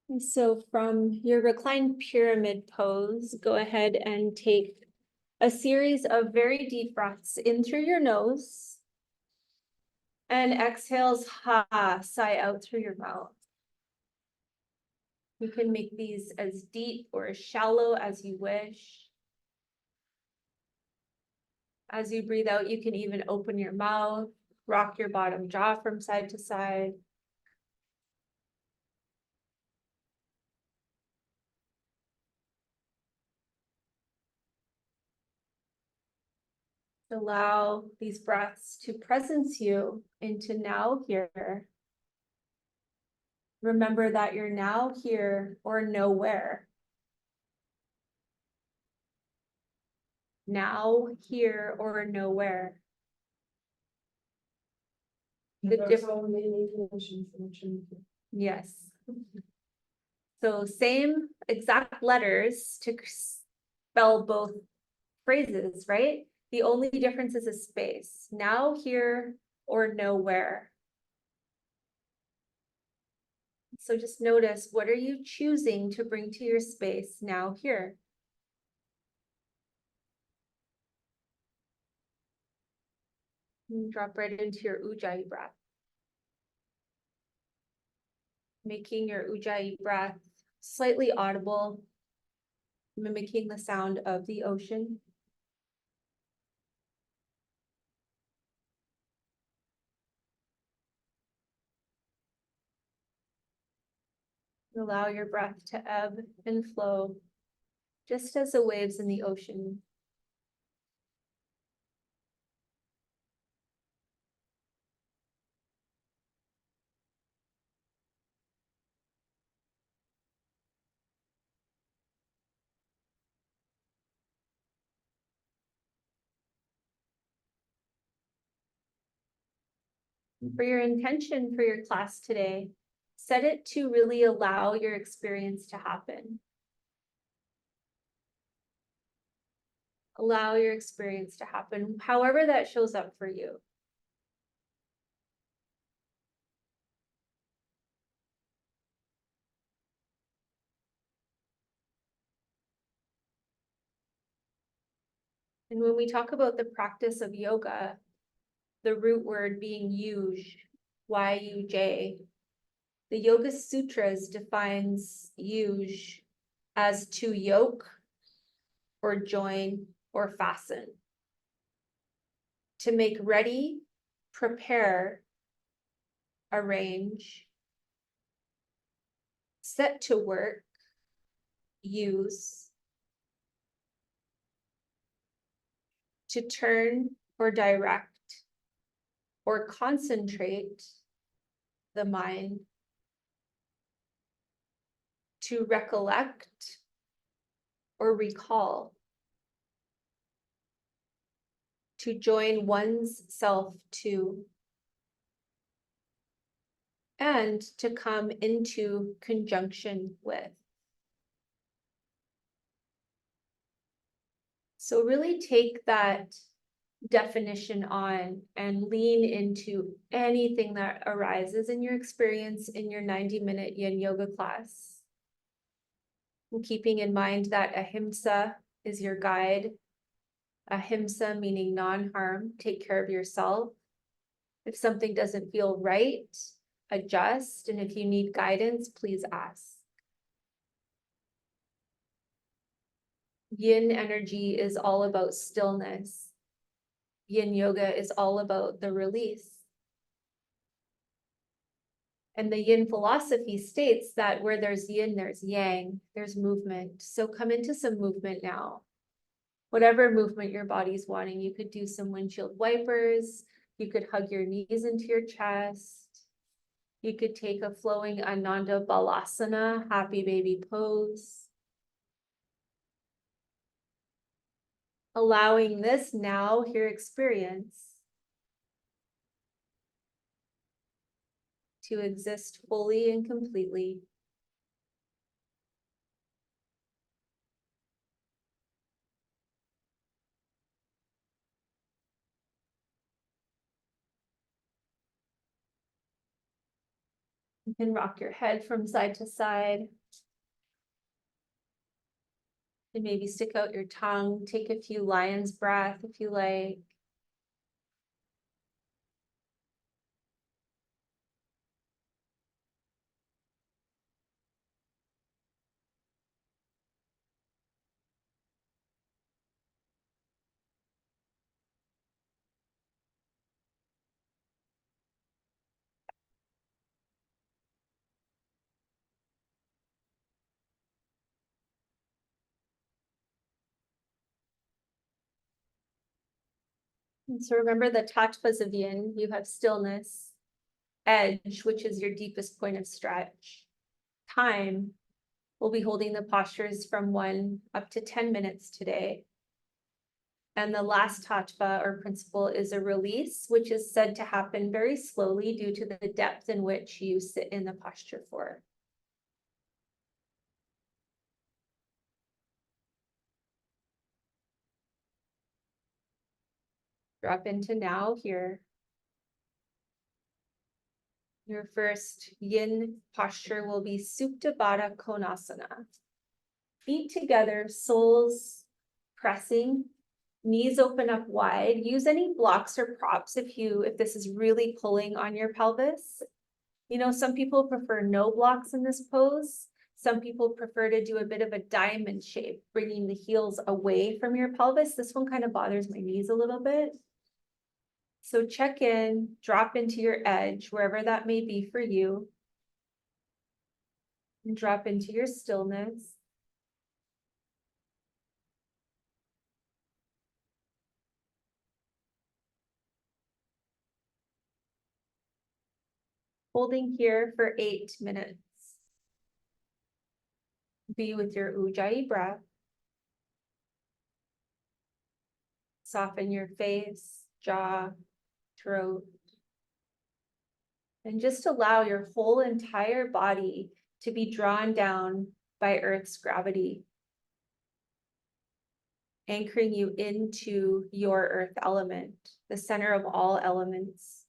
And so from your reclined pyramid pose, go ahead and take a series of very deep breaths in through your nose and exhales, sigh out through your mouth. You can make these as deep or as shallow as you wish. As you breathe out, you can even open your mouth, rock your bottom jaw from side to side. Allow these breaths to presence you into now here. Remember that you're now here or nowhere. Now here or nowhere. Yes. So same exact letters to spell both phrases, right? The only difference is a space. Now here or nowhere. So just notice, what are you choosing to bring to your space now here? And drop right into your Ujjayi breath. Making your Ujjayi breath slightly audible, mimicking the sound of the ocean. Allow your breath to ebb and flow, just as the waves in the ocean. For your intention for your class today, set it to really allow your experience to happen. Allow your experience to happen, however that shows up for you. And when we talk about the practice of yoga, the root word being yuj, Y-U-J, the Yoga Sutras defines yuj as to yoke or join or fasten. To make ready, prepare, arrange, set to work, use, to turn or direct or concentrate the mind, to recollect or recall, to join one's self to, and to come into conjunction with. So really take that definition on and lean into anything that arises in your experience in your 90-minute Yin Yoga class. And keeping in mind that ahimsa is your guide. Ahimsa meaning non-harm, take care of yourself. If something doesn't feel right, adjust. And if you need guidance, please ask. Yin energy is all about stillness. Yin yoga is all about the release. And the yin philosophy states that where there's yin, there's yang, there's movement. So come into some movement now. Whatever movement your body's wanting, you could do some windshield wipers. You could hug your knees into your chest. You could take a flowing Ananda Balasana, happy baby pose. Allowing this now here experience to exist fully and completely. You can rock your head from side to side. And maybe stick out your tongue, take a few lion's breath if you like. And so remember the tattvas of yin, you have stillness, edge, which is your deepest point of stretch. Time, we'll be holding the postures from 1 up to 10 minutes today. And the last tattva or principle is a release, which is said to happen very slowly due to the depth in which you sit in the posture for. Drop into now here. Your first yin posture will be Supta Baddha Konasana. Feet together, soles pressing, knees open up wide. Use any blocks or props if this is really pulling on your pelvis. You know, some people prefer no blocks in this pose. Some people prefer to do a bit of a diamond shape, bringing the heels away from your pelvis. This one kind of bothers my knees a little bit. So check in, drop into your edge, wherever that may be for you. And drop into your stillness. Holding here for 8 minutes. Be with your Ujjayi breath. Soften your face, jaw, throat. And just allow your whole entire body to be drawn down by Earth's gravity, anchoring you into your Earth element, the center of all elements.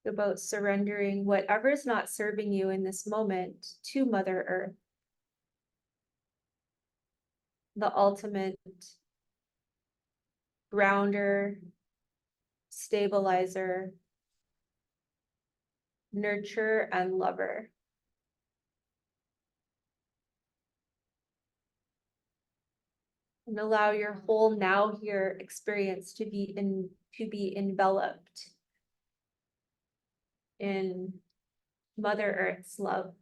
About surrendering whatever is not serving you in this moment to Mother Earth, the ultimate grounder, stabilizer, nurturer, and lover. And allow your whole now here experience to be enveloped in Mother Earth's love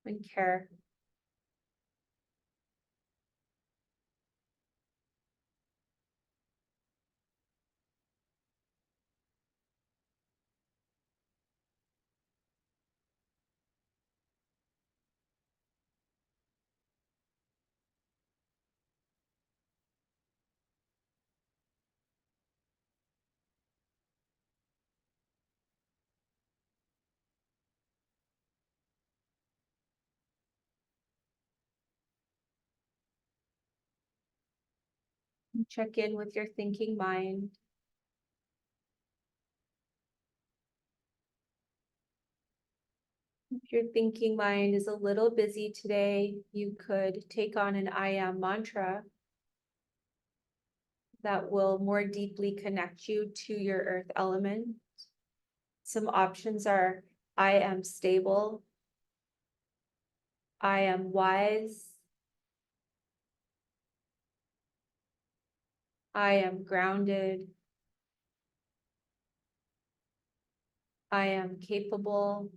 and care. Check in with your thinking mind. If your thinking mind is a little busy today, you could take on an I am mantra that will more deeply connect you to your earth element. Some options are I am stable, I am wise, I am grounded, I am capable,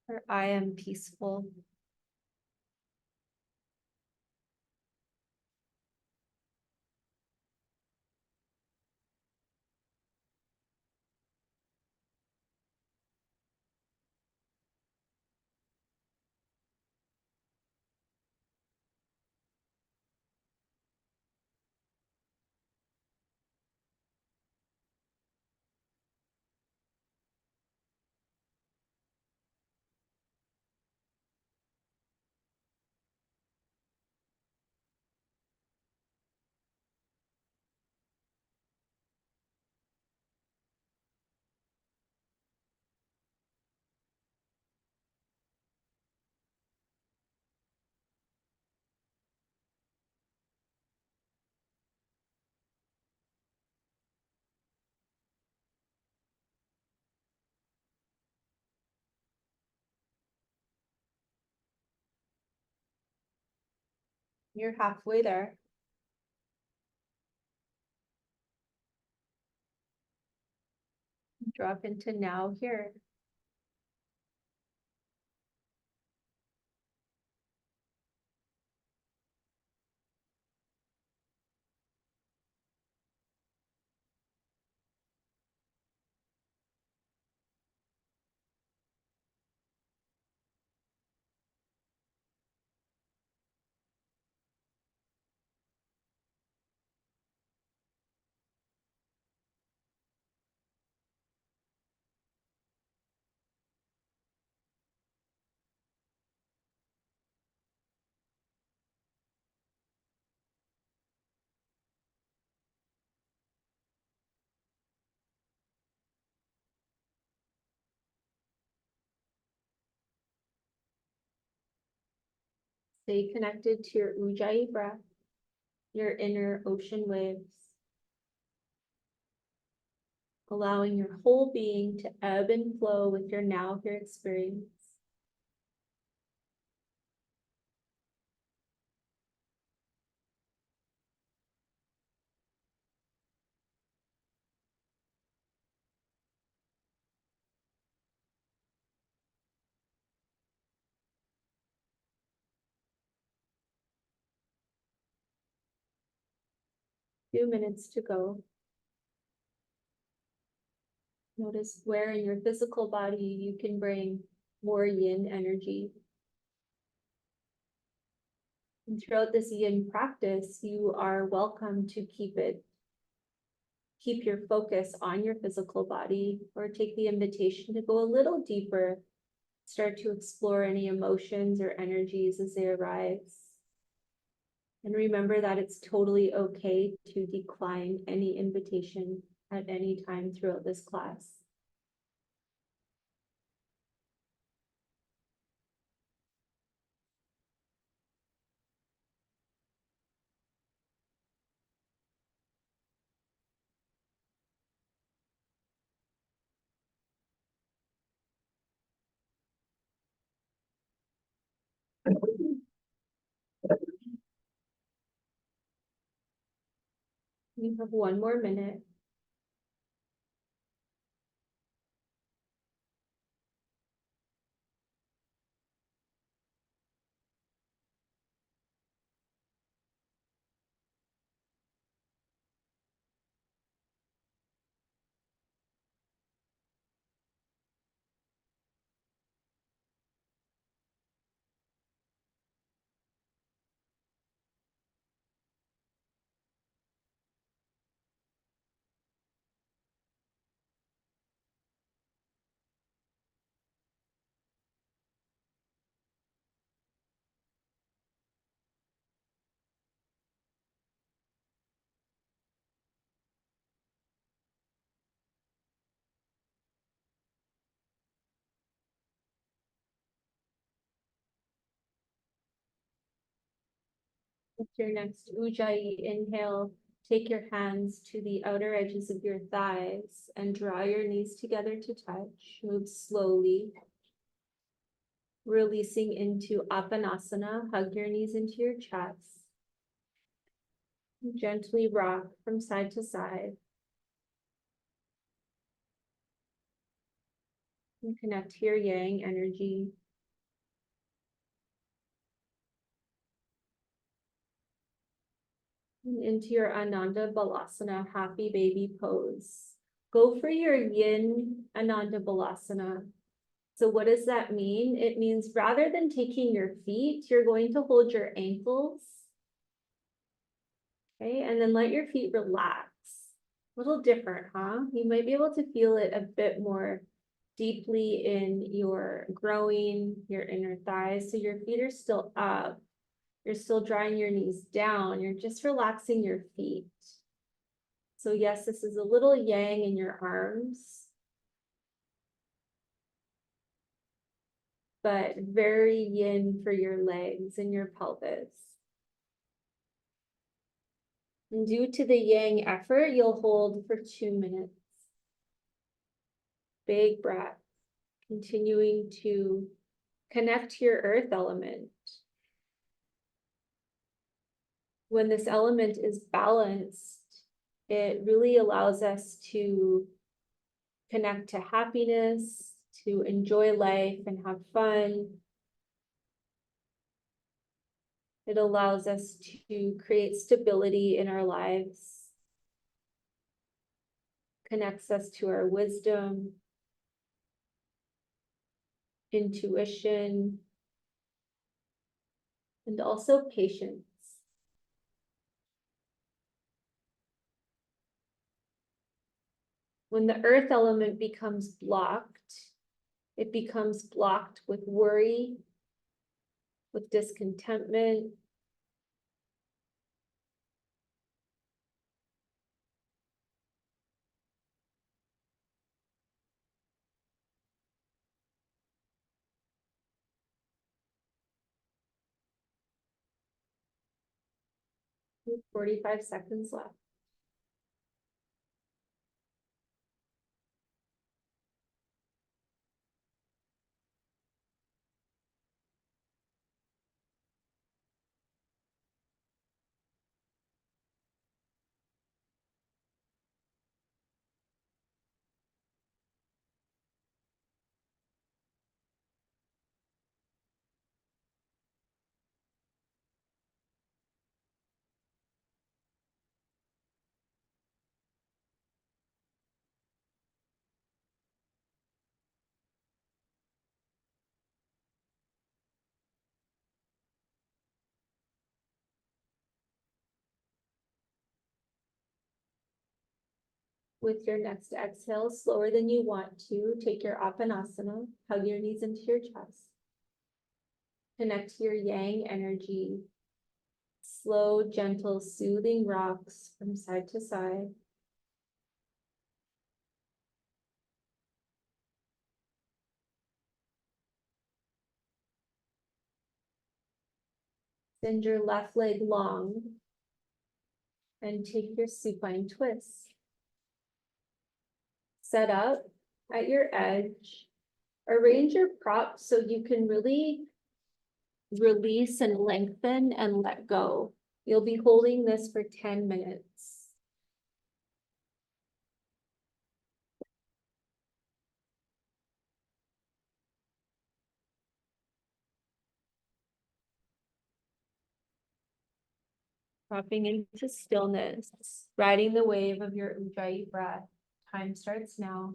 or I am peaceful. You're halfway there. Drop into now here. Stay connected to your Ujjayi breath, your inner ocean waves, allowing your whole being to ebb and flow with your now here experience. Few minutes to go. Notice where in your physical body you can bring more yin energy. And throughout this yin practice, you are welcome to keep your focus on your physical body, or take the invitation to go a little deeper, start to explore any emotions or energies as they arise. And remember that it's totally okay to decline any invitation at any time throughout this class. You have one more minute. With your next Ujjayi inhale, take your hands to the outer edges of your thighs and draw your knees together to touch. Move slowly, releasing into Apanasana. Hug your knees into your chest. Gently rock from side to side. And connect to your yang energy. And into your Ananda Balasana, happy baby pose. Go for your yin Ananda Balasana. So what does that mean? It means rather than taking your feet, you're going to hold your ankles. Okay, and then let your feet relax. A little different, huh? You might be able to feel it a bit more deeply in your groin, your inner thighs. So your feet are still up. You're still drawing your knees down. You're just relaxing your feet. So yes, this is a little yang in your arms, but very yin for your legs and your pelvis. And due to the yang effort, you'll hold for 2 minutes. Big breath, continuing to connect to your earth element. when this element is balanced, it really allows us to connect to happiness, to enjoy life and have fun. It allows us to create stability in our lives, connects us to our wisdom, intuition, and also patience. When the earth element becomes blocked, it becomes blocked with worry, with discontentment, with 45 seconds left. With your next exhale, slower than you want to, take your Apanasana, hug your knees into your chest. Connect to your yang energy. Slow, gentle, soothing rocks from side to side. Send your left leg long and take your supine twist. Set up at your edge. Arrange your props so you can really release and lengthen and let go. You'll be holding this for 10 minutes. Dropping into stillness, riding the wave of your Ujjayi breath. Time starts now.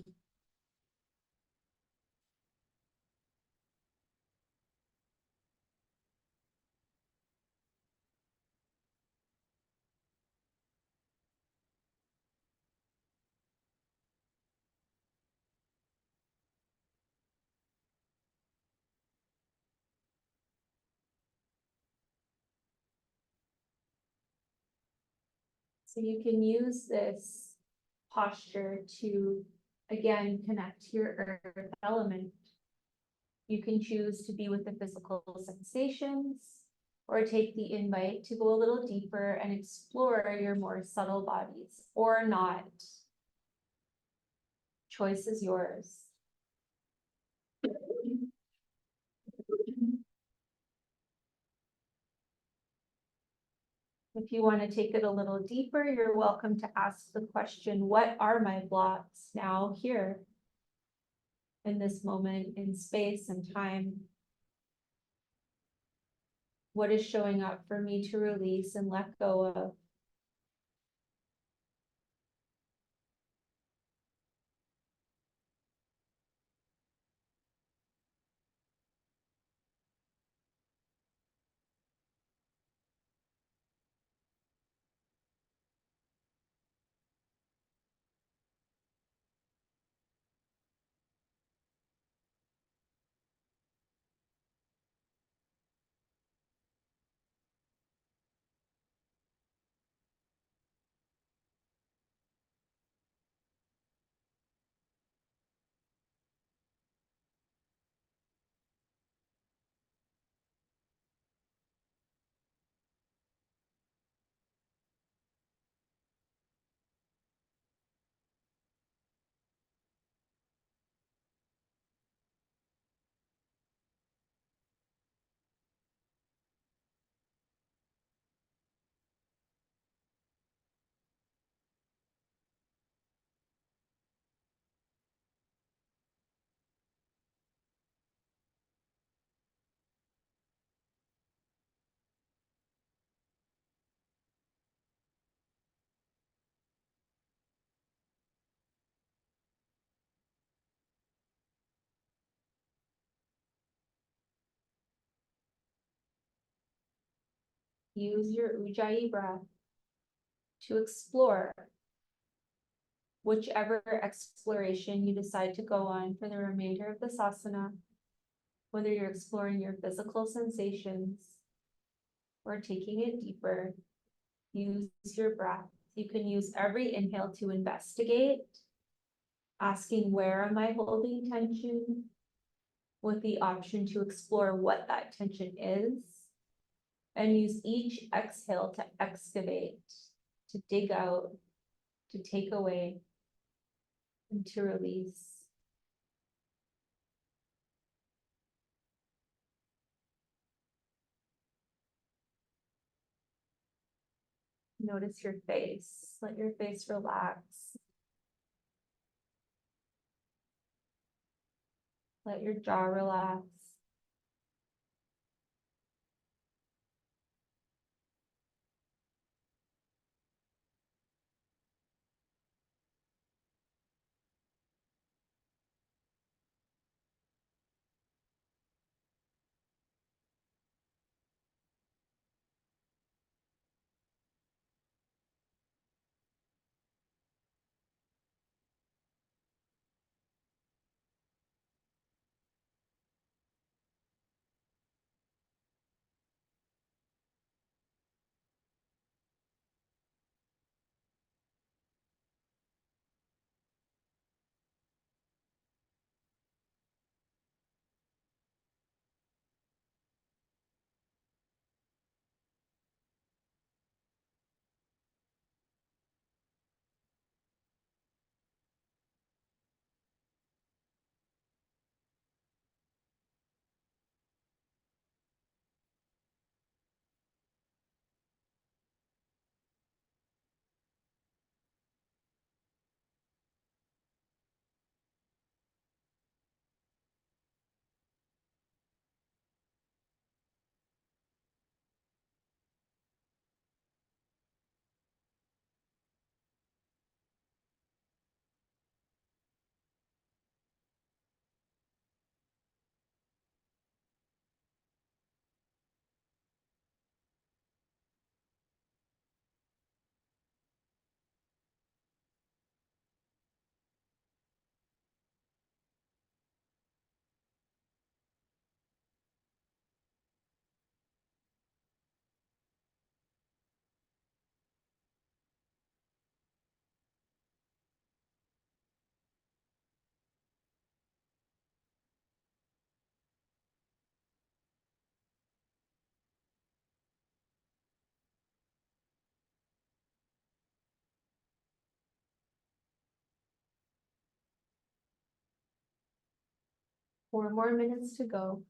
So you can use this posture to, again, connect to your earth element. You can choose to be with the physical sensations or take the invite to go a little deeper and explore your more subtle bodies or not. Choice is yours. If you want to take it a little deeper, you're welcome to ask the question, what are my blocks now here in this moment in space and time? What is showing up for me to release and let go of? use your Ujjayi breath to explore whichever exploration you decide to go on for the remainder of this asana, whether you're exploring your physical sensations or taking it deeper, use your breath. You can use every inhale to investigate, asking where am I holding tension, with the option to explore what that tension is, and use each exhale to excavate, to dig out, to take away, and to release. Notice your face. Let your face relax. Let your jaw relax. Four more minutes to go.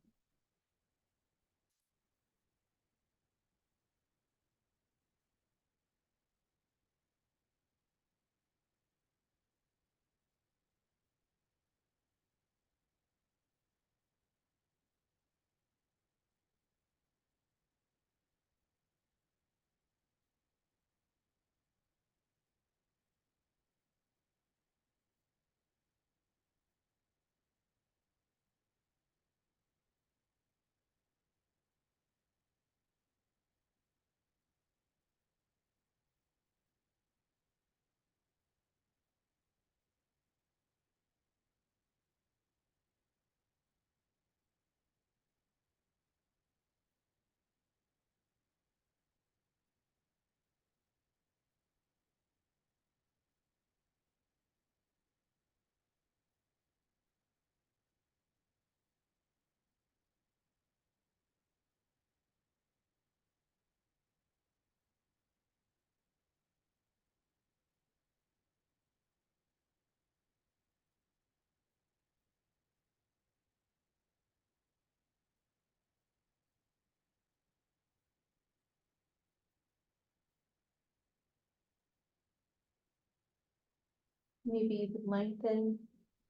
Maybe you could lengthen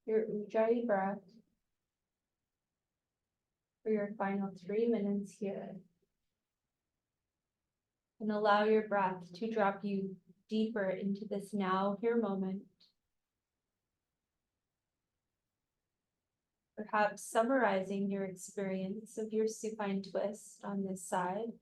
your Ujjayi breath for your final 3 minutes here. And allow your breath to drop you deeper into this now here moment. Perhaps summarizing your experience of your supine twist on this side.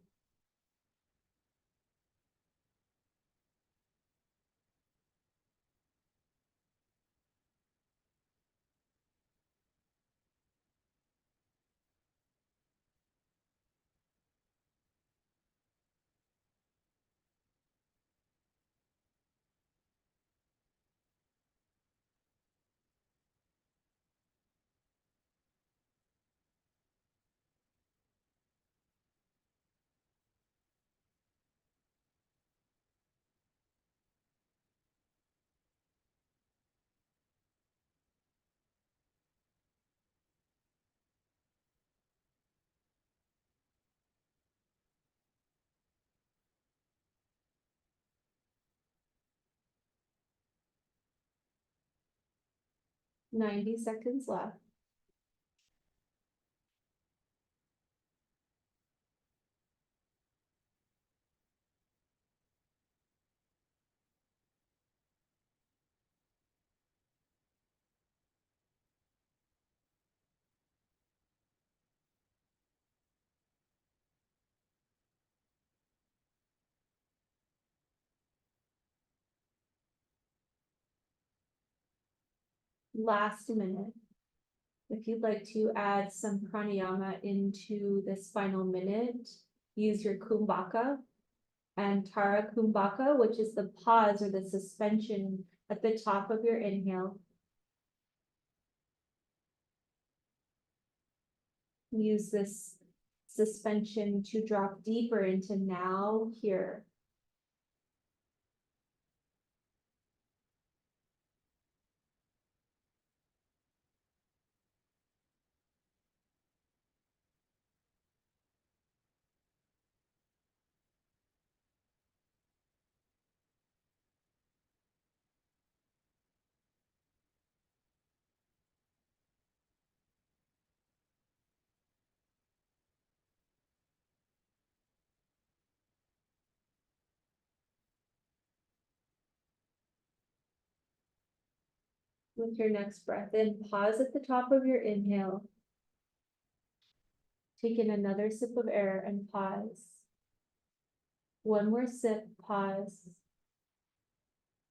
90 seconds left. Last minute. If you'd like to add some pranayama into this final minute, use your kumbhaka and Tara Kumbhaka, which is the pause or the suspension at the top of your inhale. Use this suspension to drop deeper into now, here. With your next breath in, pause at the top of your inhale. Take in another sip of air and pause. One more sip, pause.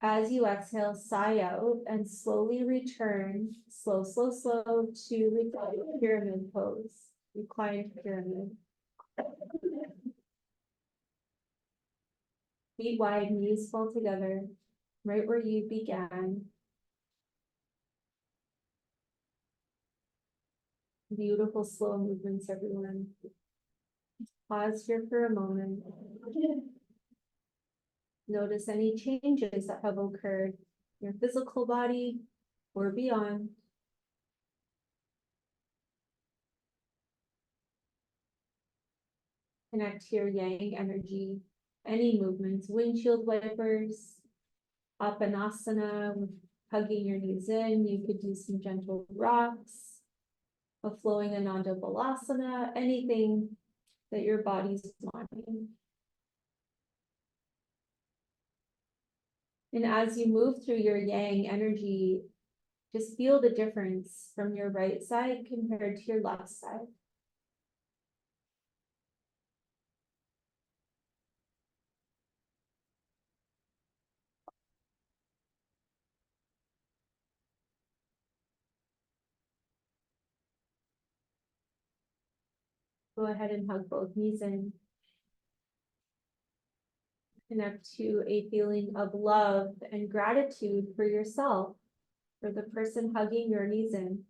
As you exhale, sigh out and slowly return, slow to reclined pyramid pose. Reclined pyramid. Feet wide, knees fall together, right where you began. Beautiful slow movements, everyone. Pause here for a moment. Notice any changes that have occurred in your physical body or beyond. Connect to your yang energy. Any movements, windshield wipers, apanasana, hugging your knees in. You could do some gentle rocks, a flowing Ananda Balasana, anything that your body's wanting. And as you move through your yang energy, just feel the difference from your right side compared to your left side. Go ahead and hug both knees in. Connect to a feeling of love and gratitude for yourself, for the person hugging your knees in.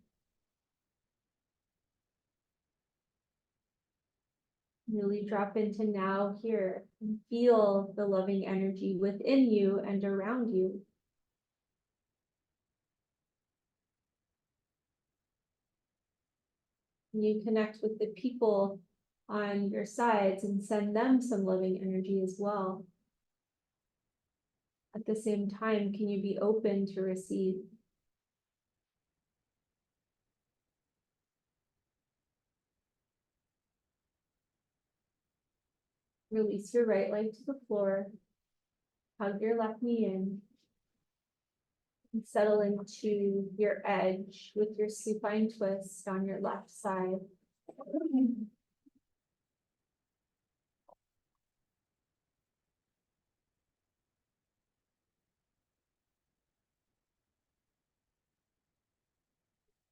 Really drop into now, here, and feel the loving energy within you and around you. You connect with the people on your sides and send them some loving energy as well. At the same time, can you be open to receive? Release your right leg to the floor. Hug your left knee in. And settle into your edge with your supine twist on your left side.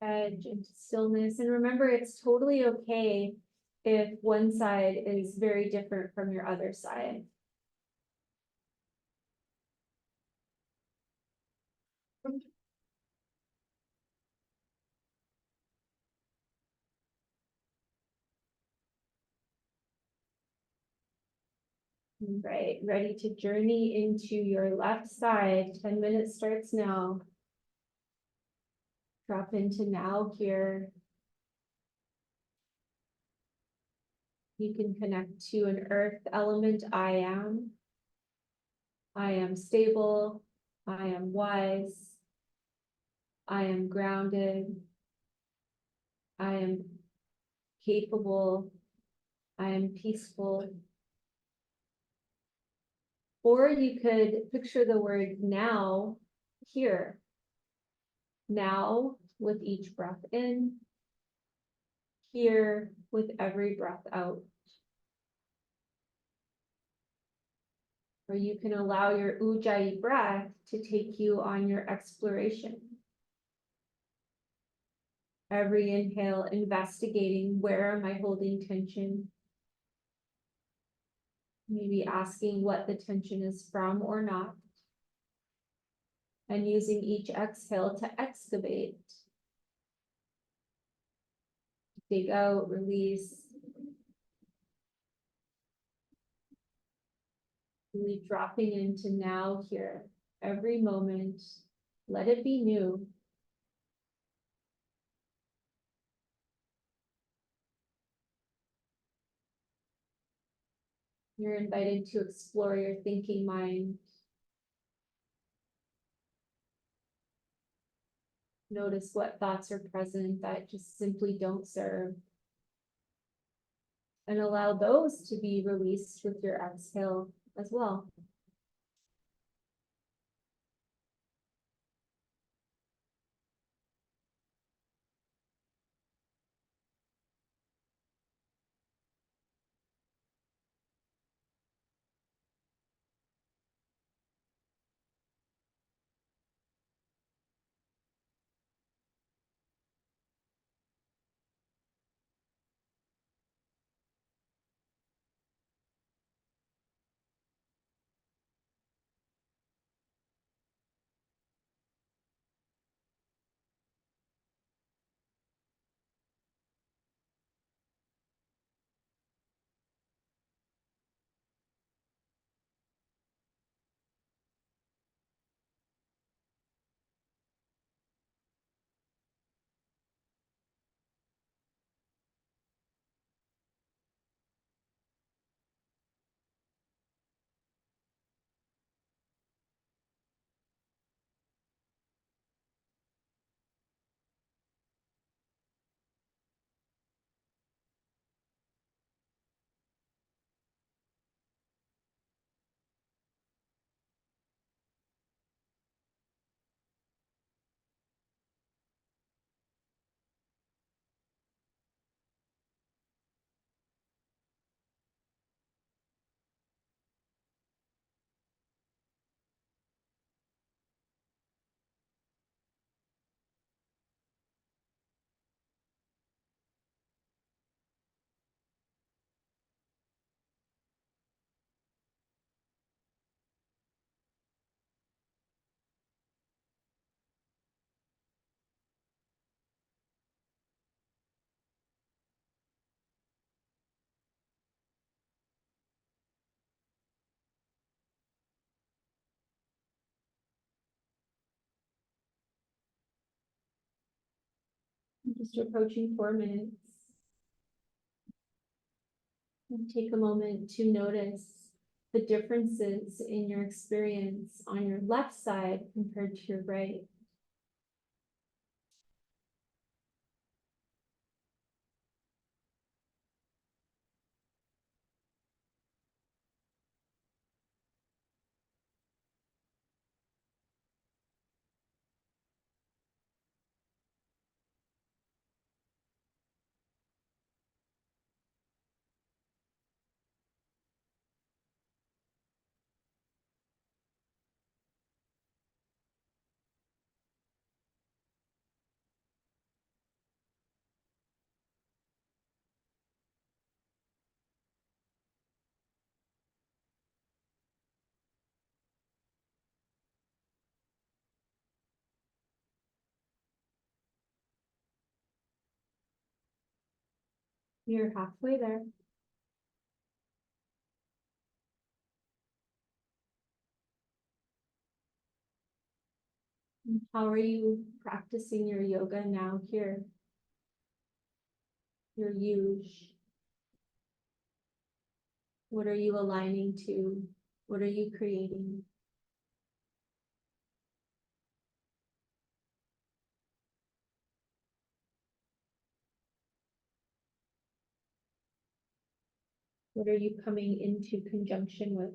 Edge into stillness. And remember, it's totally okay if one side is very different from your other side. Right, ready to journey into your left side. 10 minutes starts now. Drop into now, here. You can connect to an earth element. I am stable. I am wise. I am grounded. I am capable. I am peaceful. Or you could picture the word now here. Now with each breath in, here with every breath out. Or you can allow your Ujjayi breath to take you on your exploration. Every inhale, investigating where am I holding tension? Maybe asking what the tension is from or not. And using each exhale to excavate. Dig out, release. Really dropping into now here, every moment. Let it be new. You're invited to explore your thinking mind. Notice what thoughts are present that just simply don't serve. And allow those to be released with your exhale as well. Just approaching 4 minutes. And take a moment to notice the differences in your experience on your left side compared to your right. You're halfway there. How are you practicing your yoga now here? Your yuj. What are you aligning to? What are you creating? What are you coming into conjunction with?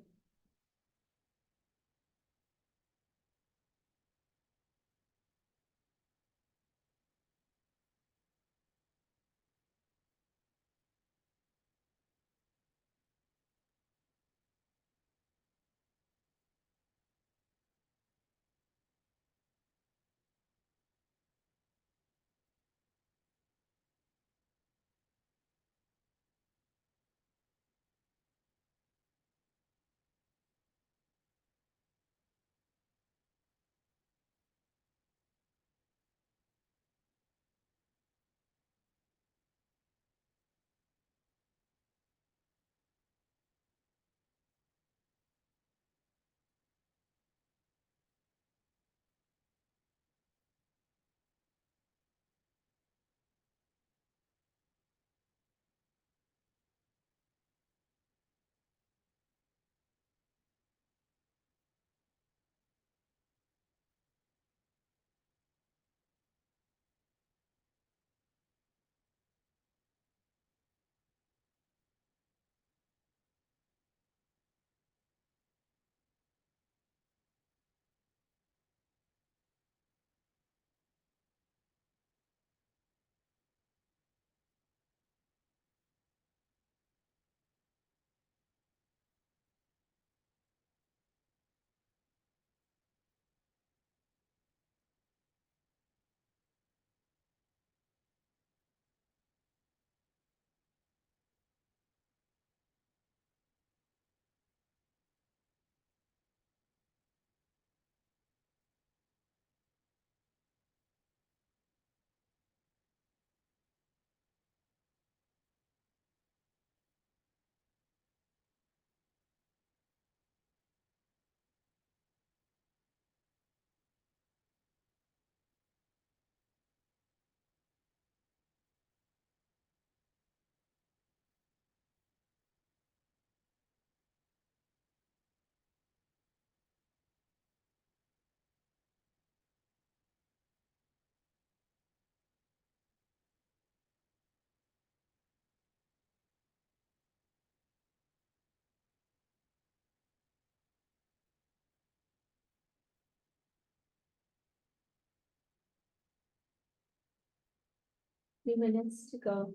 Few minutes to go.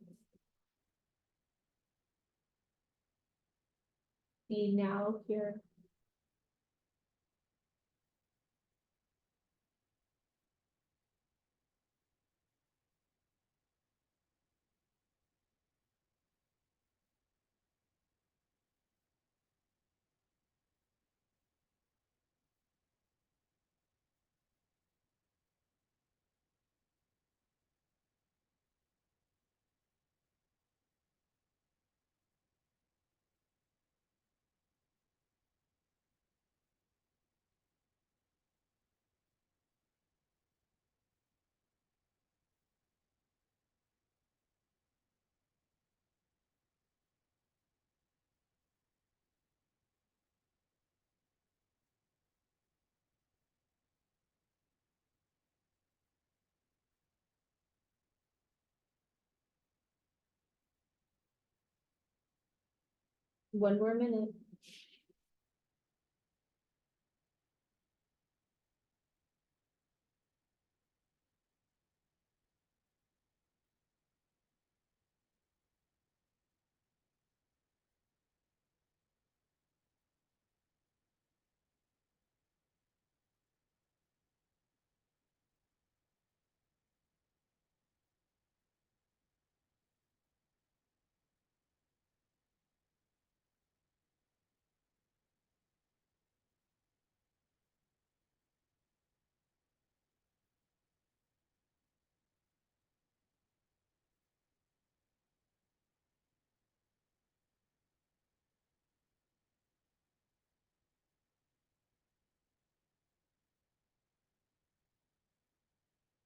Be now here. One more minute.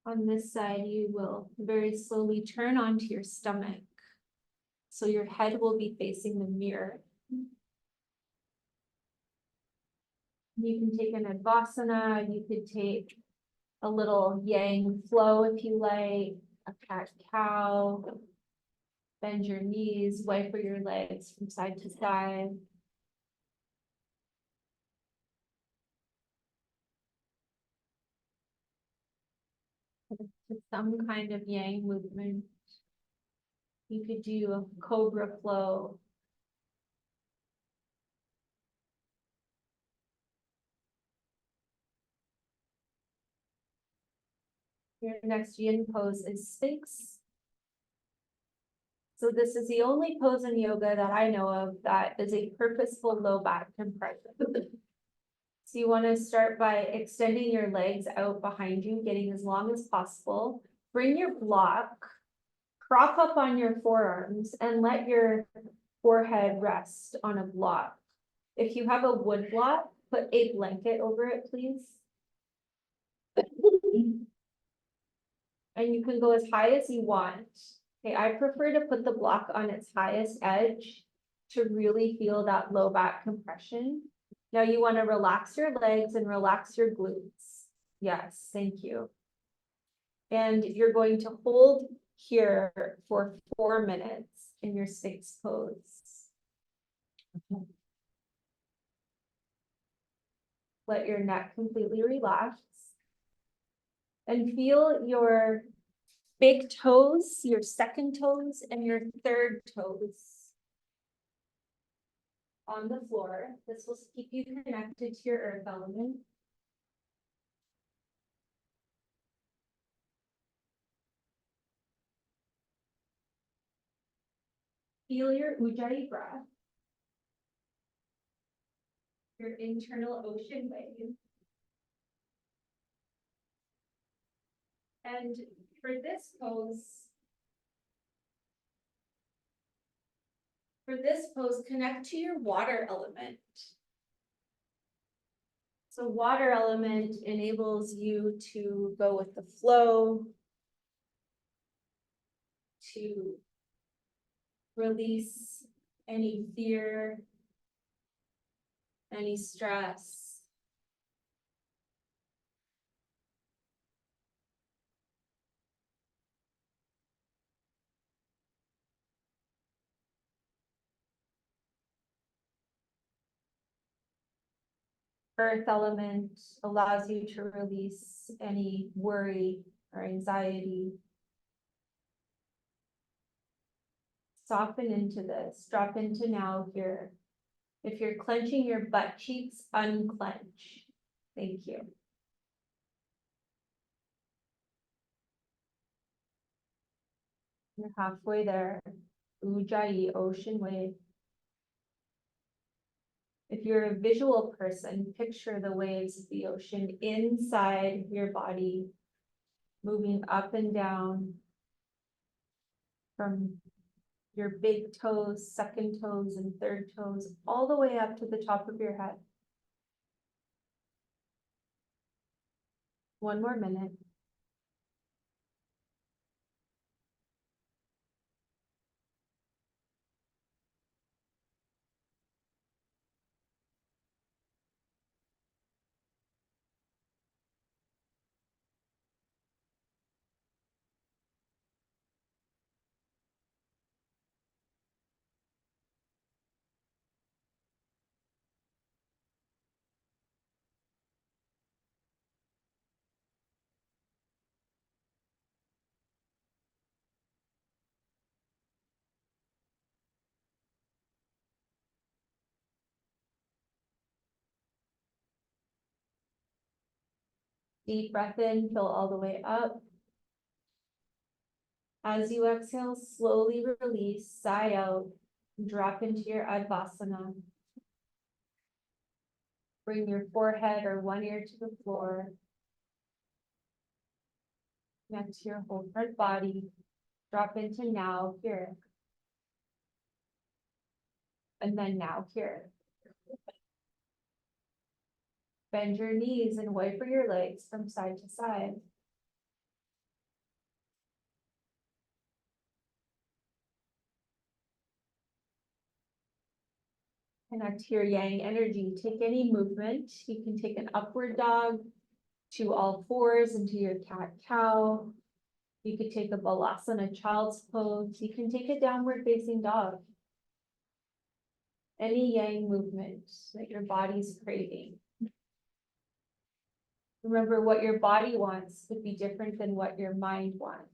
On this side, you will very slowly turn onto your stomach. So your head will be facing the mirror. You can take an Advasana, you could take a little yang flow if you like, a cat cow. Bend your knees, wipe your legs from side to side. Some kind of yang movement. You could do a cobra flow. Your next yin pose is Sphinx. So this is the only pose in yoga that I know of that is a purposeful low back compression. So you want to start by extending your legs out behind you, getting as long as possible. Bring your block, prop up on your forearms, and let your forehead rest on a block. If you have a wood block, put a blanket over it, please. And you can go as high as you want. Okay, I prefer to put the block on its highest edge to really feel that low back compression. Now you want to relax your legs and relax your glutes. Yes, thank you. And you're going to hold here for 4 minutes in your Sphinx pose. Let your neck completely relax. And feel your big toes, your second toes, and your third toes on the floor. This will keep you connected to your earth element. Feel your Ujjayi breath, your internal ocean wave. And for this pose, connect to your water element. So water element enables you to go with the flow, to release any fear, any stress. Earth element allows you to release any worry or anxiety. Soften into this, drop into now here. If you're clenching your butt cheeks, unclench. Thank you. You're halfway there. Ujjayi, ocean wave. If you're a visual person, picture the waves of the ocean inside your body, moving up and down from your big toes, second toes, and third toes, all the way up to the top of your head. 1 more minute. Deep breath in, fill all the way up. As you exhale, slowly release, sigh out, drop into your Advasana. Bring your forehead or one ear to the floor. Connect to your whole front body. Drop into now here. And then now here. Bend your knees and wipe your legs from side to side. Connect to your yang energy. Take any movement. You can take an upward dog to all fours into your cat-cow. You could take a balasana, child's pose. You can take a downward facing dog. Any yang movement that your body's craving. Remember, what your body wants could be different than what your mind wants.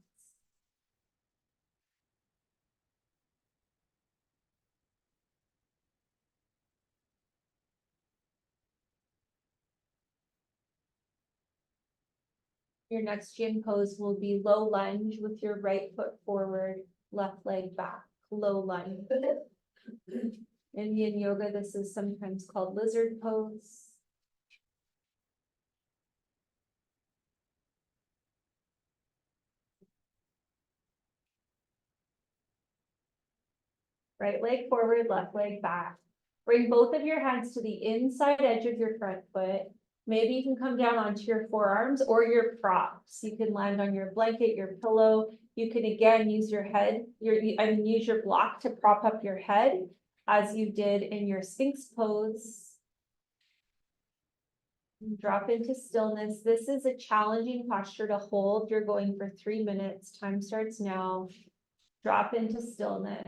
Your next yin pose will be low lunge with your right foot forward, left leg back, low lunge. In yin yoga, this is sometimes called lizard pose. Right leg forward, left leg back. Bring both of your hands to the inside edge of your front foot. Maybe you can come down onto your forearms or your props. You can land on your blanket, your pillow. You can again use your head, use your block to prop up your head as you did in your Sphinx pose. Drop into stillness. This is a challenging posture to hold. You're going for 3 minutes. Time starts now. Drop into stillness.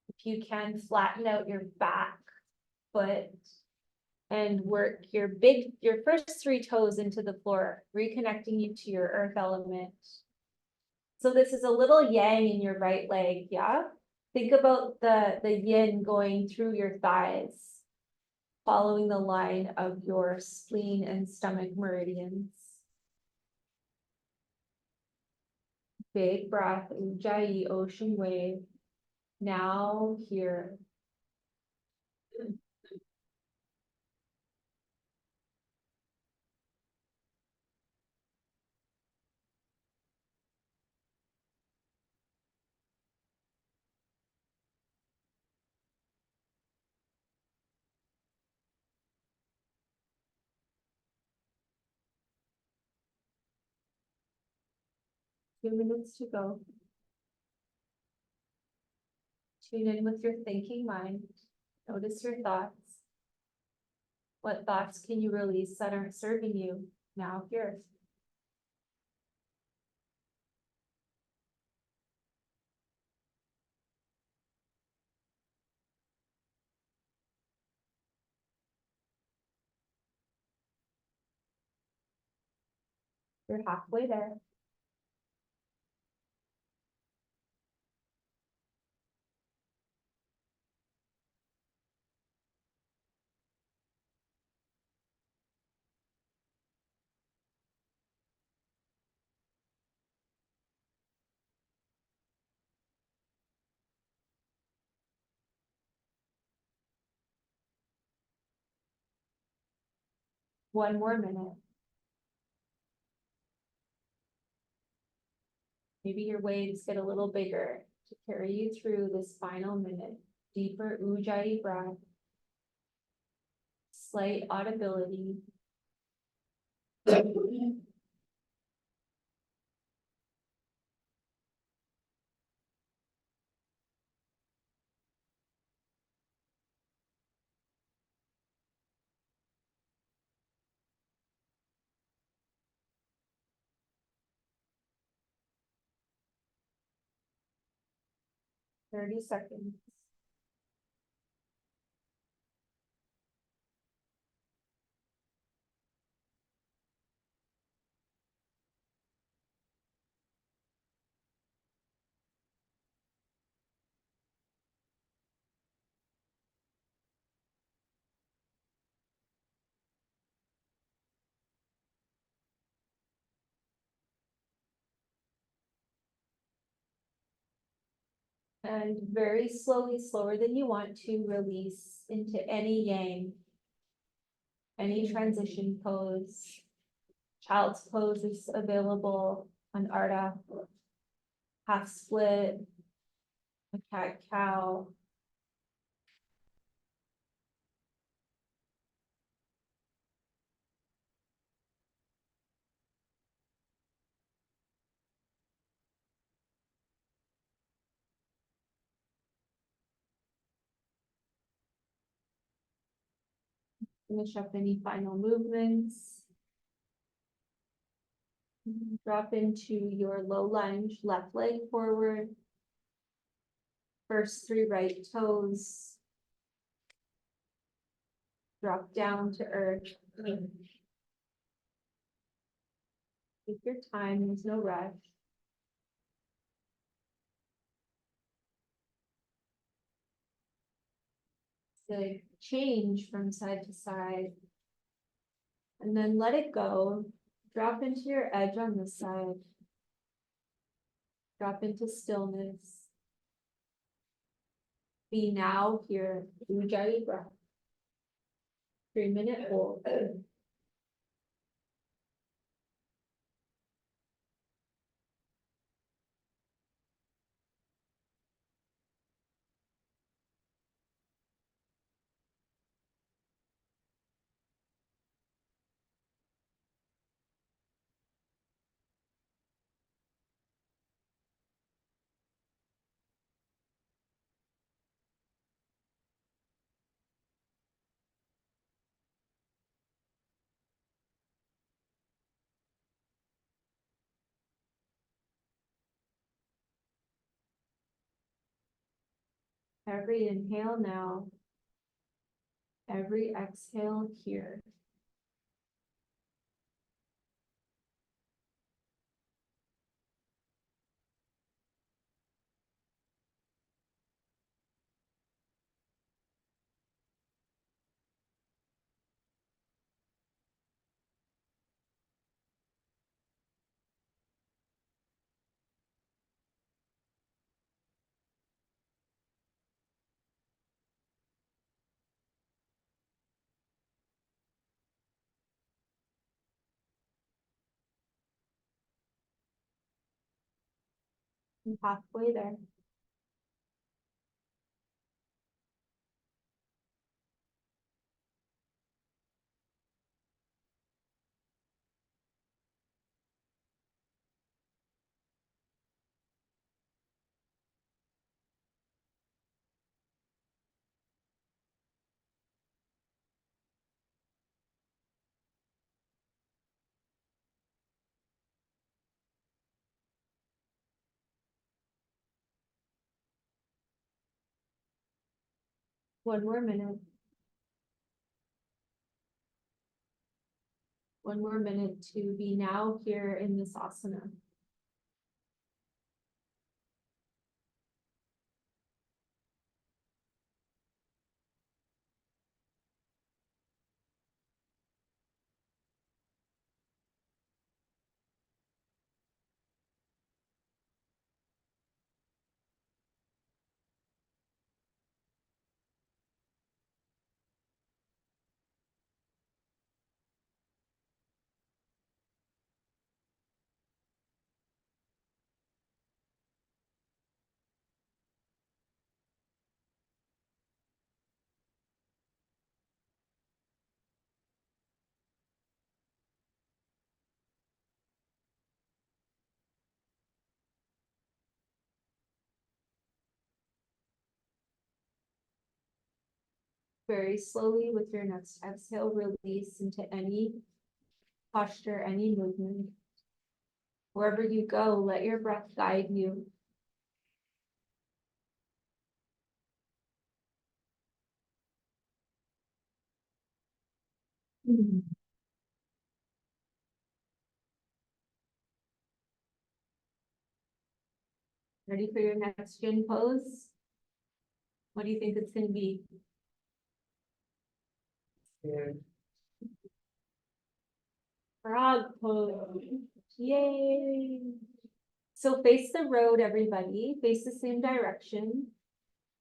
If you can, flatten out your back foot and work your first 3 toes into the floor, reconnecting you to your earth element. So this is a little yang in your right leg, yeah? Think about the yin going through your thighs, following the line of your spleen and stomach meridians. Big breath, Ujjayi, ocean wave. Now here. Two minutes to go. Tune in with your thinking mind. Notice your thoughts. What thoughts can you release that aren't serving you now here? You're halfway there. One more minute. Maybe your waves get a little bigger to carry you through this final minute. Deeper Ujjayi breath. Slight audibility. 30 seconds. And very slowly, slower than you want to, release into any yang, any transition pose. Child's pose is available on Ardha. Half split, a cat cow. Finish up any final movements. Drop into your low lunge, left leg forward. First 3 right toes. Drop down to earth. Take your time, there's no rush. So change from side to side. And then let it go. Drop into your edge on this side. Drop into stillness. Be now here. Ujjayi breath. 3-minute hold. Every inhale now. Every exhale here. And halfway there. One more minute. One more minute to be now here in this asana. Very slowly with your next exhale, release into any posture, any movement. Wherever you go, let your breath guide you. Ready for your next Yin pose? What do you think it's going to be? Frog pose. Yay! So face the road, everybody. Face the same direction.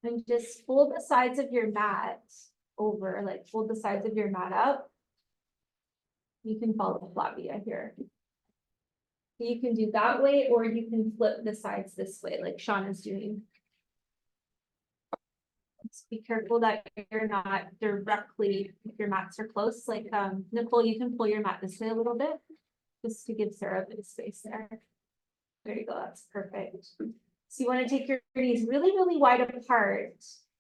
And just fold the sides of your mat over, like fold the sides of your mat up. You can follow Flavia here. You can do that way, or you can flip the sides this way, like Sean is doing. Just be careful that you're not directly, if your mats are close, like Nicole, you can pull your mat this way a little bit, just to give Sarah a bit of space there. There you go, that's perfect. So you want to take your knees really, really wide apart.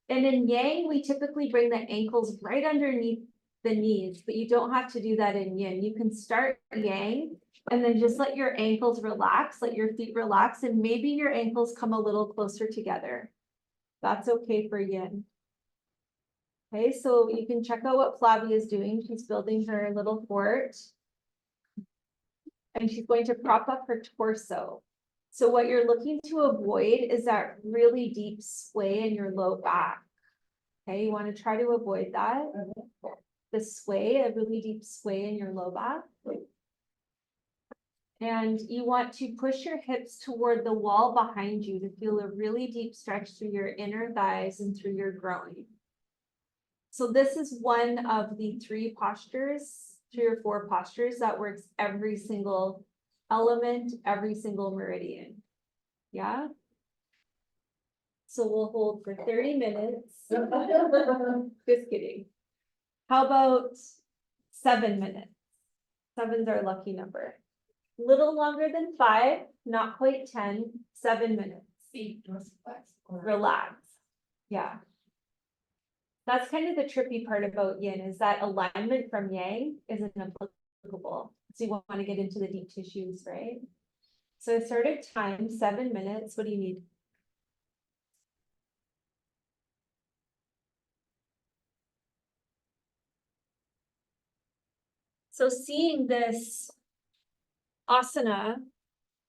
And in Yang, we typically bring the ankles right underneath the knees, but you don't have to do that in Yin. You can start Yang And then just let your ankles relax, let your feet relax, and maybe your ankles come a little closer together. That's okay for yin. Okay, so you can check out what Flavia is doing. She's building her little fort. And she's going to prop up her torso. So what you're looking to avoid is that really deep sway in your low back. Okay, you want to try to avoid that. The sway, a really deep sway in your low back. And you want to push your hips toward the wall behind you to feel a really deep stretch through your inner thighs and through your groin. So this is one of the three or four postures that works every single element, every single meridian. Yeah. So we'll hold for 30 minutes. Just kidding. How about 7 minutes? 7's our lucky number. Little longer than 5, not quite 10, 7 minutes. Relax. Yeah. That's kind of the trippy part about yin is that alignment from yang isn't applicable. So you want to get into the deep tissues, right? So assertive time, 7 minutes. What do you need? So seeing this asana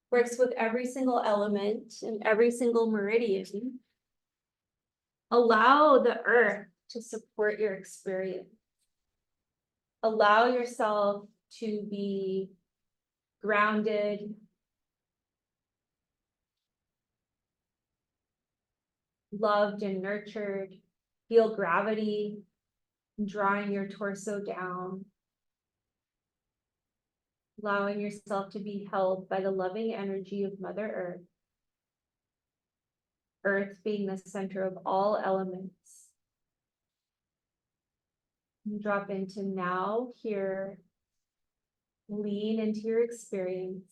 works with every single element and every single meridian. Allow the earth to support your experience. Allow yourself to be grounded, loved and nurtured. Feel gravity drawing your torso down. Allowing yourself to be held by the loving energy of Mother Earth. Earth being the center of all elements. Drop into now, here. Lean into your experience.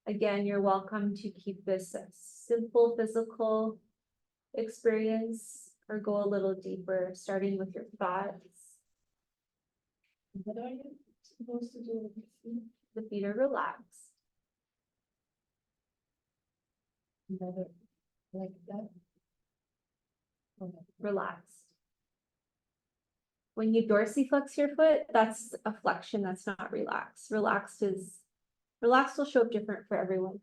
Again, you're welcome to keep this a simple physical experience or go a little deeper, starting with your thoughts. What are you supposed to do with your feet? The feet are relaxed. Like that. Relaxed. When you dorsiflex your foot, that's a flexion, that's not relaxed. Relaxed will show up different for everyone.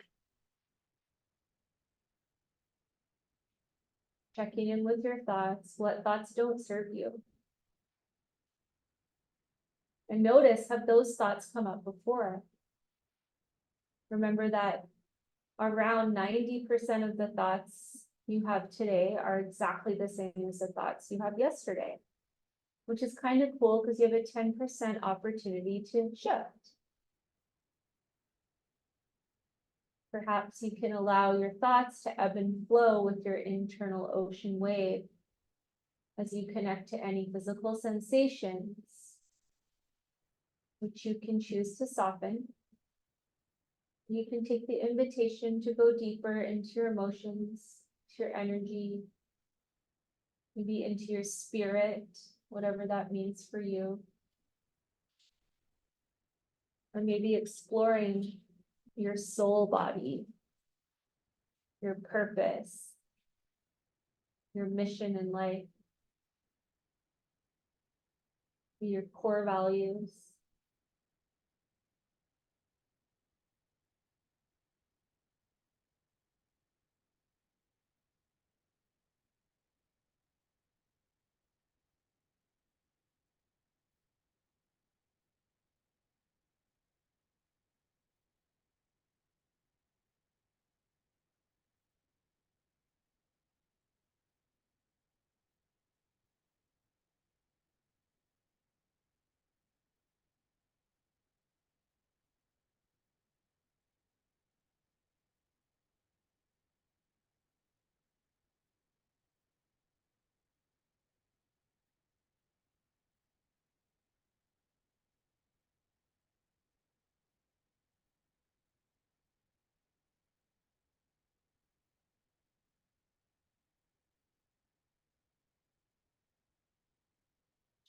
Checking in with your thoughts, what thoughts don't serve you. And notice, have those thoughts come up before? Remember that around 90% of the thoughts you have today are exactly the same as the thoughts you had yesterday, which is kind of cool because you have a 10% opportunity to shift. Perhaps you can allow your thoughts to ebb and flow with your internal ocean wave as you connect to any physical sensations, which you can choose to soften. You can take the invitation to go deeper into your emotions, to your energy, maybe into your spirit, whatever that means for you. Or maybe exploring your soul body, your purpose, your mission in life, your core values.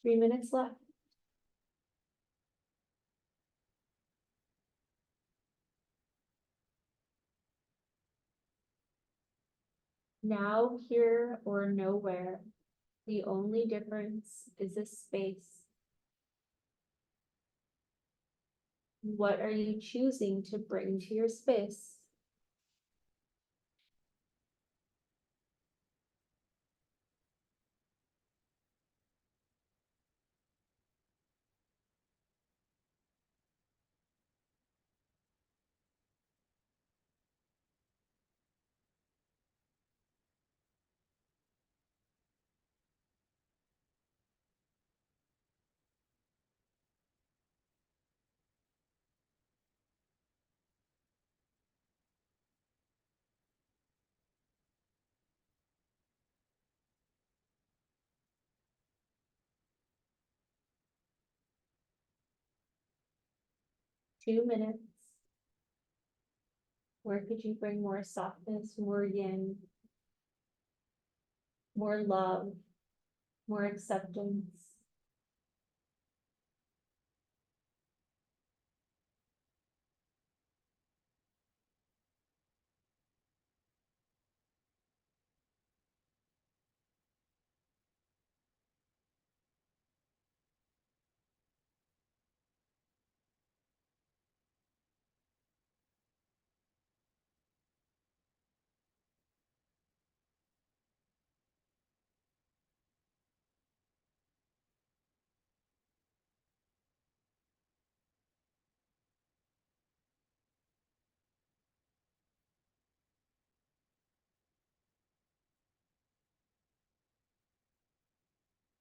Three minutes left. Now, here or nowhere, the only difference is a space. What are you choosing to bring to your space? $2 minutes. Where could you bring more softness, more yin, more love, more acceptance?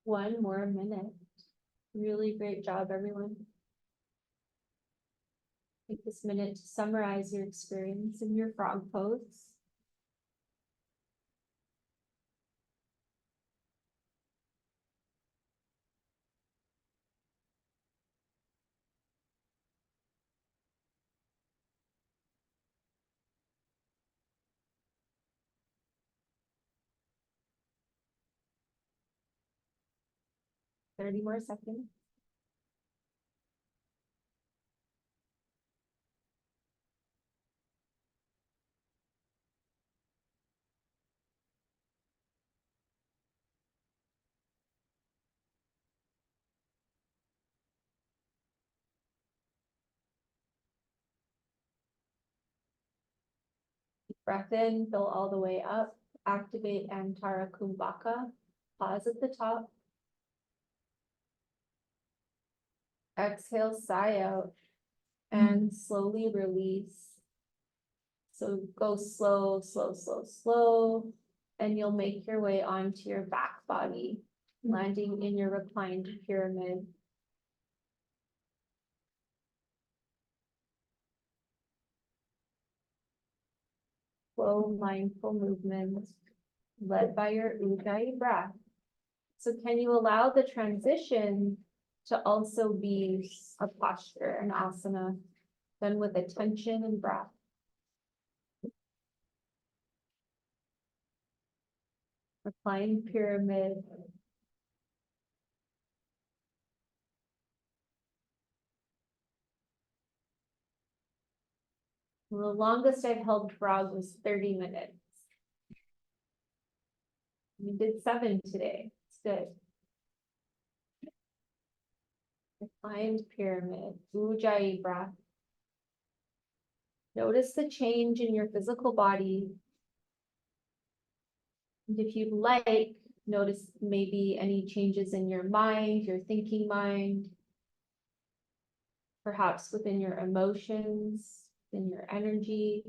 One more minute. Really great job, everyone. Take this minute to summarize your experience in your frog pose. Thirty more seconds. Breath in, fill all the way up. Activate Antara Kumbhaka. Pause at the top. Exhale, sigh out, and slowly release. So go slow, slow, slow, slow, and you'll make your way onto your back body, landing in your reclined pyramid. Slow, mindful movement led by your Ujjayi breath. So can you allow the transition to also be a posture, an asana, done with attention and breath? Reclined pyramid. The longest I've held frog was 30 minutes. We did 7 today. It's good. Reclined pyramid, Ujjayi breath. Notice the change in your physical body. And if you'd like, notice maybe any changes in your mind, your thinking mind, perhaps within your emotions, in your energy.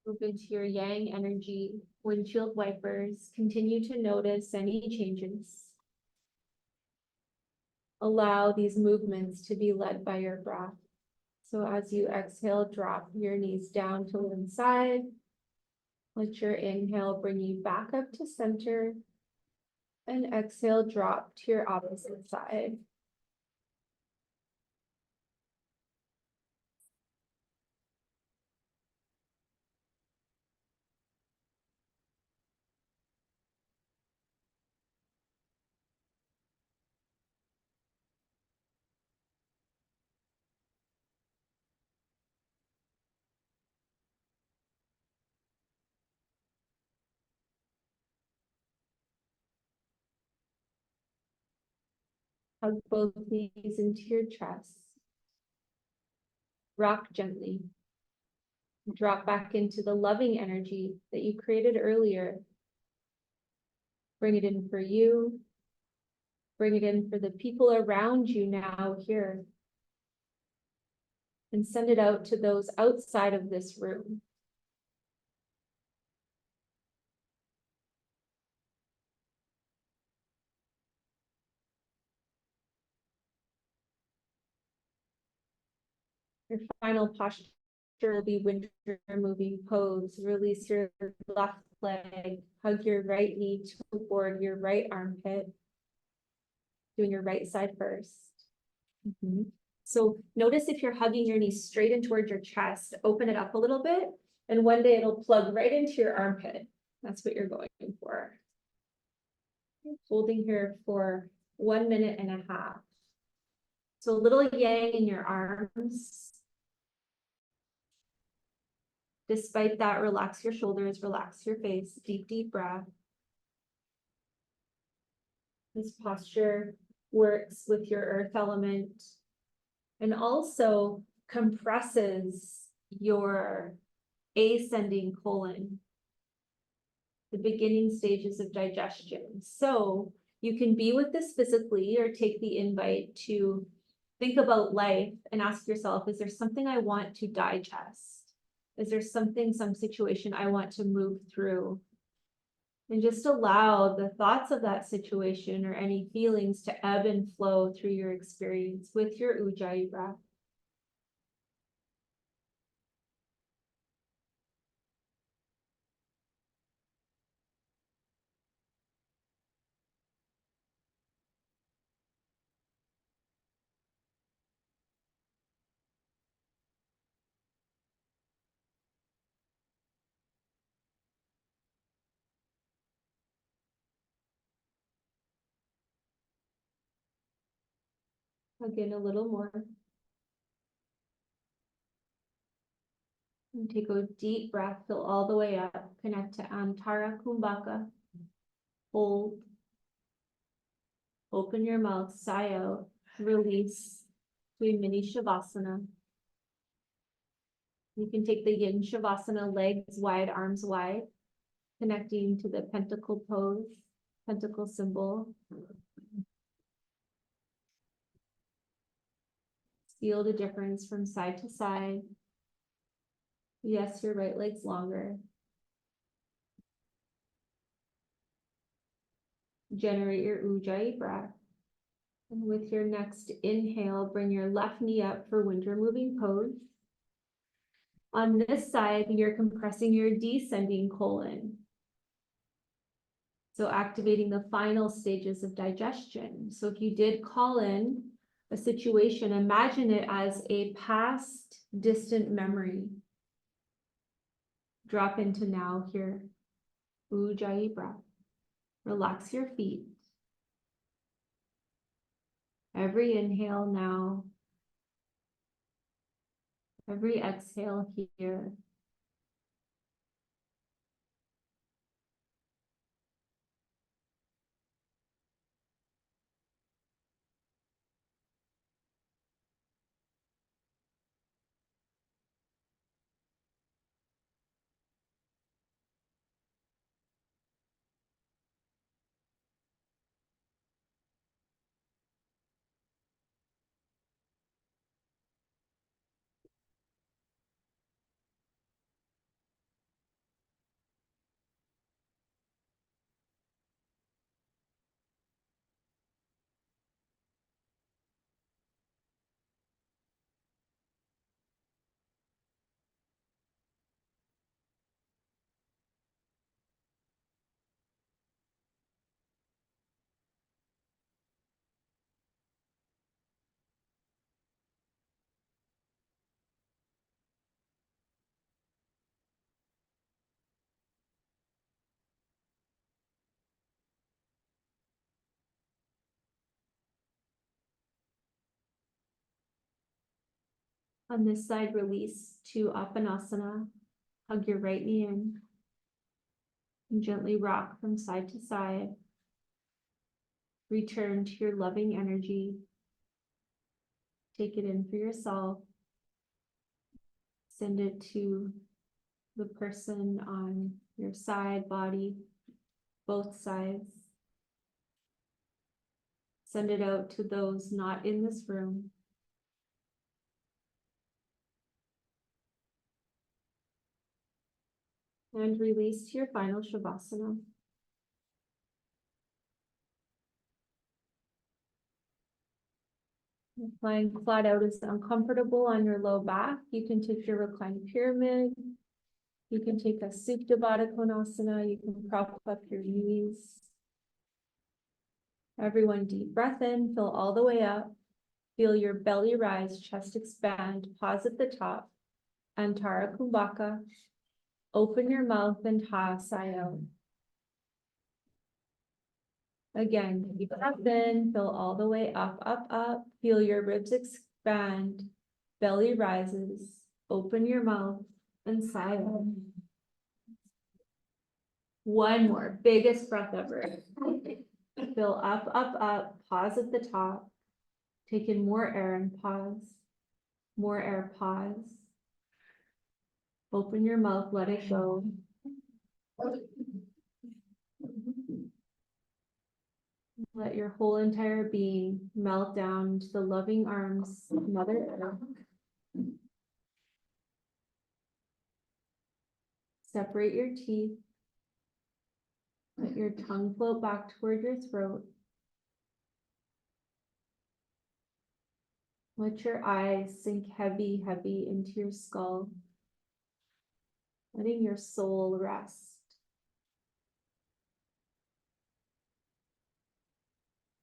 Move into your yang energy, windshield wipers. Continue to notice any changes. Allow these movements to be led by your breath. So as you exhale, drop your knees down to one side. Let your inhale bring you back up to center. And exhale, drop to your opposite side. Hug both knees into your chest. Rock gently. Drop back into the loving energy that you created earlier. Bring it in for you. Bring it in for the people around you now here. And send it out to those outside of this room. Your final posture will be winter moving pose. Release your left leg, hug your right knee toward your right armpit. Doing your right side first. So notice if you're hugging your knee straight in towards your chest, open it up a little bit, and one day it'll plug right into your armpit. That's what you're going for. Holding here for 1.5 minutes. So a little yang in your arms. Despite that, relax your shoulders, relax your face, deep, deep breath. This posture works with your earth element and also compresses your ascending colon, the beginning stages of digestion. So you can be with this physically or take the invite to think about life and ask yourself, is there something I want to digest? Is there something, some situation I want to move through? And just allow the thoughts of that situation or any feelings to ebb and flow through your experience with your Ujjayi breath. Again, a little more. And take a deep breath, fill all the way up, connect to Antara Kumbhaka. Hold. Open your mouth, sigh out, release to a mini Shavasana. You can take the Yin Shavasana, legs wide, arms wide, connecting to the pentacle pose, pentacle symbol. Feel the difference from side to side. Yes, your right leg's longer. Generate your Ujjayi breath. And with your next inhale, bring your left knee up for winter moving pose. On this side, you're compressing your descending colon. So activating the final stages of digestion. So if you did call in a situation, imagine it as a past distant memory. Drop into now here. Ujjayi breath. Relax your feet. Every inhale now. Every exhale here. On this side, release to Apanasana. Hug your right knee in. And gently rock from side to side. Return to your loving energy. Take it in for yourself. Send it to the person on your side, body, both sides. Send it out to those not in this room. And release to your final Shavasana. Lying flat out is uncomfortable on your low back. You can take your reclined pyramid. You can take a Supta Baddha Konasana. You can prop up your knees. Everyone, deep breath in, fill all the way up. Feel your belly rise, chest expand, pause at the top. Antara Kumbhaka. Open your mouth and ha, sigh out. Again, deep breath in, fill all the way up, up, up. Feel your ribs expand, belly rises. Open your mouth and sigh out. One more, biggest breath ever. Fill up, up, up, pause at the top. Take in more air and pause. More air, pause. Open your mouth, let it go. Let your whole entire being melt down to the loving arms of Mother Earth. Separate your teeth. Let your tongue float back toward your throat. Let your eyes sink heavy, heavy into your skull. Letting your soul rest.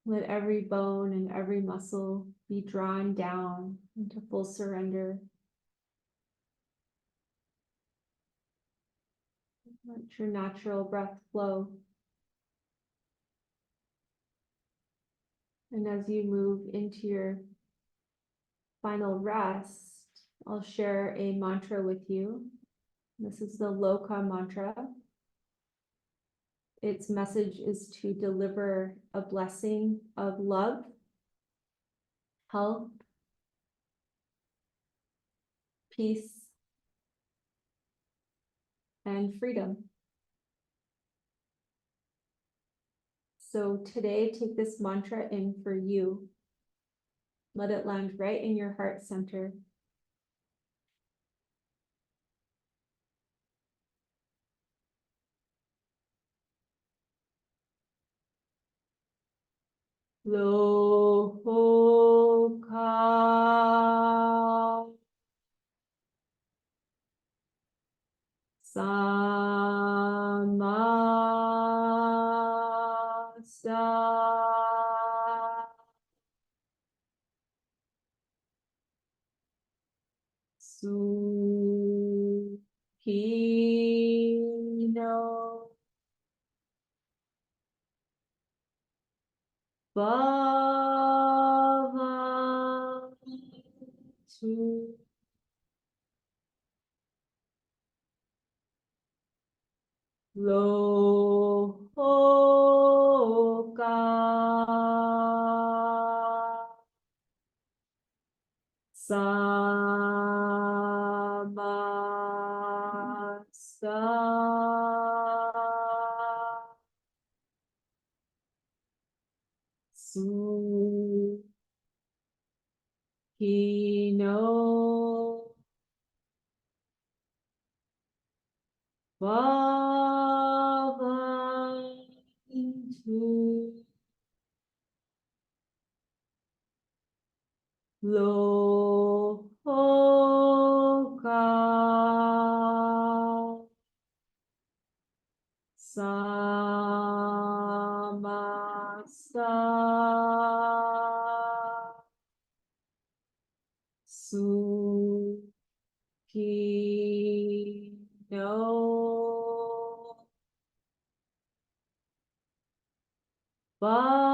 Let every bone and every muscle be drawn down into full surrender. Let your natural breath flow. And as you move into your final rest, I'll share a mantra with you. This is the Loka mantra. Its message is to deliver a blessing of love, health, peace, and freedom. So today, take this mantra in for you. Let it land right in your heart center. Loka Samasa Sukino Bhavantu. Loka Samasa Sukino Bhavantu. Loka Samasa Sukino Bhavantu.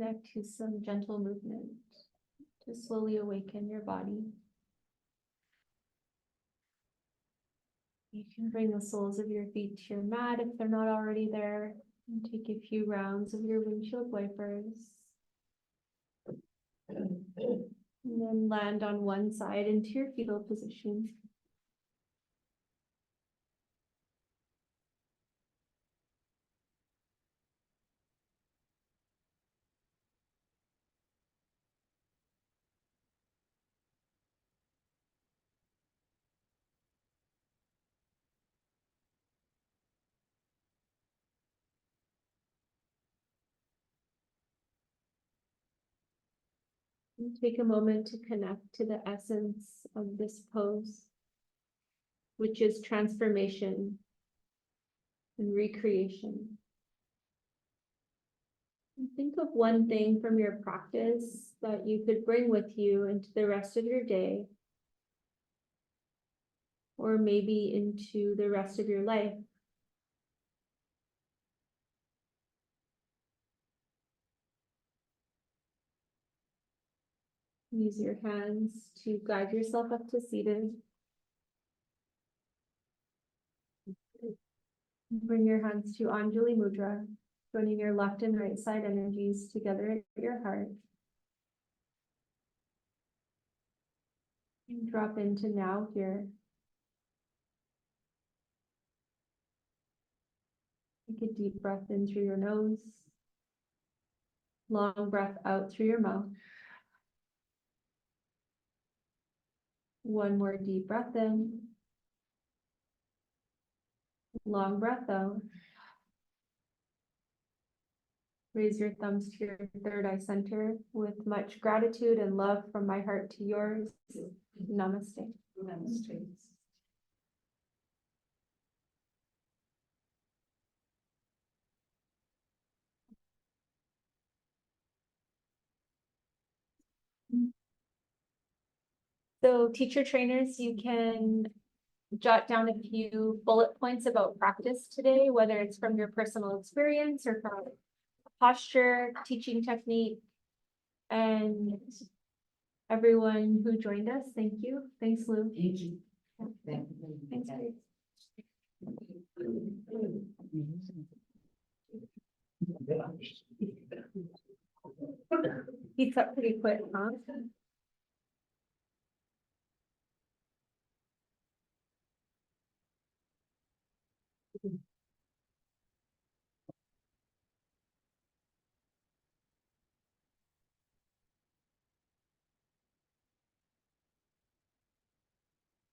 Connect to some gentle movement to slowly awaken your body. You can bring the soles of your feet to your mat if they're not already there, and take a few rounds of your windshield wipers. And then land on one side into your fetal position. And take a moment to connect to the essence of this pose, which is transformation and recreation. And think of one thing from your practice that you could bring with you into the rest of your day, or maybe into the rest of your life. Use your hands to guide yourself up to seated. Bring your hands to Anjali Mudra, joining your left and right side energies together at your heart. And drop into now here. Take a deep breath in through your nose. Long breath out through your mouth. One more deep breath in. Long breath out. Raise your thumbs to your third eye center with much gratitude and love from my heart to yours. Namaste. Namaste. So teacher trainers, you can jot down a few bullet points about practice today, whether it's from your personal experience or from posture, teaching technique. And everyone who joined us, thank you. Thanks, Lou. Thank you. Thanks, Grace. Heats up pretty quick, huh?